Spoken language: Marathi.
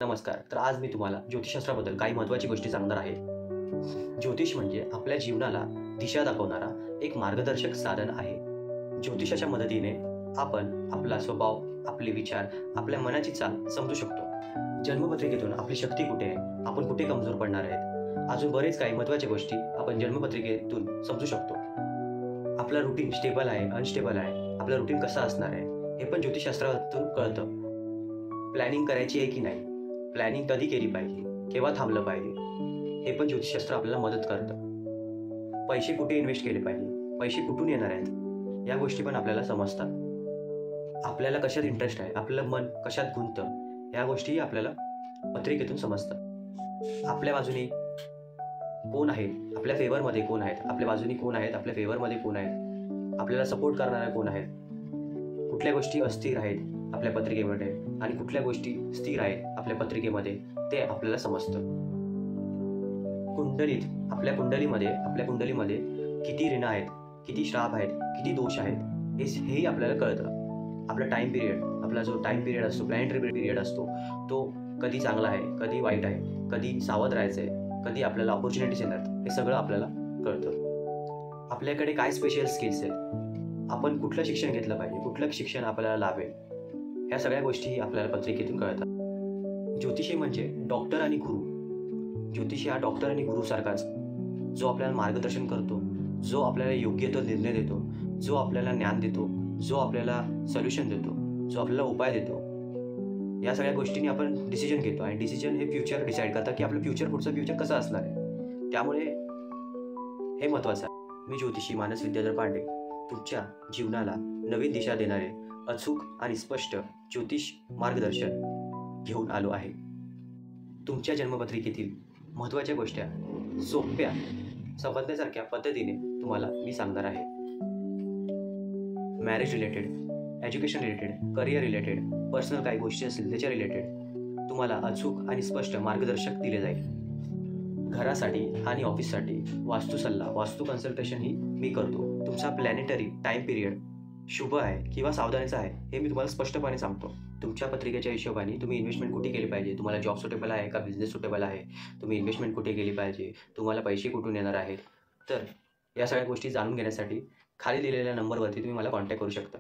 नमस्कार. तर आज मी तुम्हाला ज्योतिषशास्त्राबद्दल काही महत्त्वाची गोष्टी सांगणार आहे. ज्योतिष म्हणजे आपल्या जीवनाला दिशा दाखवणारा एक मार्गदर्शक साधन आहे. ज्योतिषाच्या मदतीने आपण आपला स्वभाव, आपले विचार, आपल्या मनाची चाल समजू शकतो. जन्मपत्रिकेतून आपली शक्ती कुठे आहे, आपण कुठे कमजोर पडणार आहेत, अजून बरेच काही महत्त्वाच्या गोष्टी आपण जन्मपत्रिकेतून समजू शकतो. आपला रुटीन स्टेबल आहे, अनस्टेबल आहे, आपला रुटीन कसा असणार आहे, हे पण ज्योतिषशास्त्रातून कळतं. प्लॅनिंग करायची आहे की नाही, प्लॅनिंग कधी केली पाहिजे, केव्हा थांबलं पाहिजे, हे पण ज्योतिषशास्त्र आपल्याला मदत करतं. पैसे कुठे इन्व्हेस्ट केले पाहिजे, पैसे कुठून येणार आहेत, या गोष्टी पण आपल्याला समजतात. आपल्याला कशात इंटरेस्ट आहे, आपलं मन कशात गुंततं, या गोष्टीही आपल्याला पत्रिकेतून समजतात. आपल्या बाजूने कोण आहे, आपल्या फेवरमध्ये कोण आहेत, आपल्या बाजूने कोण आहेत, आपल्या फेवरमध्ये कोण आहेत, आपल्याला सपोर्ट करणारे कोण आहेत, कुठल्या गोष्टी अस्थिर आहेत आपल्या पत्रिकेमध्ये आणि कुठल्या गोष्टी स्थिर आहेत आपल्या पत्रिकेमध्ये, ते आपल्याला समजतं. आपल्या कुंडलीमध्ये किती ऋण आहेत, किती श्राप आहेत, किती दोष आहेत, हेही आपल्याला कळतं. आपला जो टाइम पिरियड असतो, प्लॅनेटरी पिरियड असतो, तो कधी चांगला आहे, कधी वाईट आहे, कधी सावध राहायचं आहे, कधी आपल्याला ऑपॉर्च्युनिटीज येणार, हे सगळं आपल्याला कळतं. आपल्याकडे काय स्पेशल स्किल्स आहेत, आपण कुठलं शिक्षण घेतलं पाहिजे, कुठलं शिक्षण आपल्याला लाभेल, ह्या सगळ्या गोष्टी आपल्याला पत्रिकेतून कळतात. ज्योतिषी म्हणजे डॉक्टर आणि गुरु. ज्योतिषी हा डॉक्टर आणि गुरुसारखाच, जो आपल्याला मार्गदर्शन करतो, जो आपल्याला योग्य तो निर्णय देतो, जो आपल्याला ज्ञान देतो, जो आपल्याला सोल्युशन देतो, जो आपल्याला उपाय देतो. या सगळ्या गोष्टींनी आपण डिसिजन घेतो आणि डिसिजन हे फ्युचर डिसाईड करतात की आपलं पुढचं फ्युचर कसं असणार आहे. त्यामुळे हे महत्त्वाचं आहे. मी ज्योतिषी मानस विद्याधर पांडे तुमच्या जीवनाला नवीन दिशा देणारे अचूक आणि स्पष्ट ज्योतिष मार्गदर्शन घेऊन आलो आहे. तुमच्या जन्मपत्रिकेतील महत्त्वाच्या गोष्टी सोप्या समजण्यासारख्या पद्धतीने तुम्हाला मी सांगणार आहे. Marriage related, education related, career related, personal काही गोष्टी असतील त्याच्या रिलेटेड तुम्हाला अचूक आणि स्पष्ट मार्गदर्शक दिले जाईल. घरासाठी आणि ऑफिससाठी वास्तू सल्ला, वास्तू कन्सल्टेशनही मी करतो. तुमचा प्लॅनेटरी टाईम पिरियड शुभ आहे किंवा सावधानीचा आहे, हे मी तुम्हाला स्पष्टपणे सांगतो. तुमच्या पत्रिकेच्या हिशोबाने तुम्ही इन्व्हेस्टमेंट कुठे केली पाहिजे, तुम्हाला जॉब सुटेबल आहे का, बिझनेस सुटेबल आहे, तुम्ही इन्व्हेस्टमेंट कुठे केली पाहिजे, तुम्हाला पैसे कुठून येणार आहेत, तर या सगळ्या गोष्टी जाणून घेण्यासाठी खाली दिलेल्या नंबरवरती तुम्ही मला कॉन्टॅक्ट करू शकता.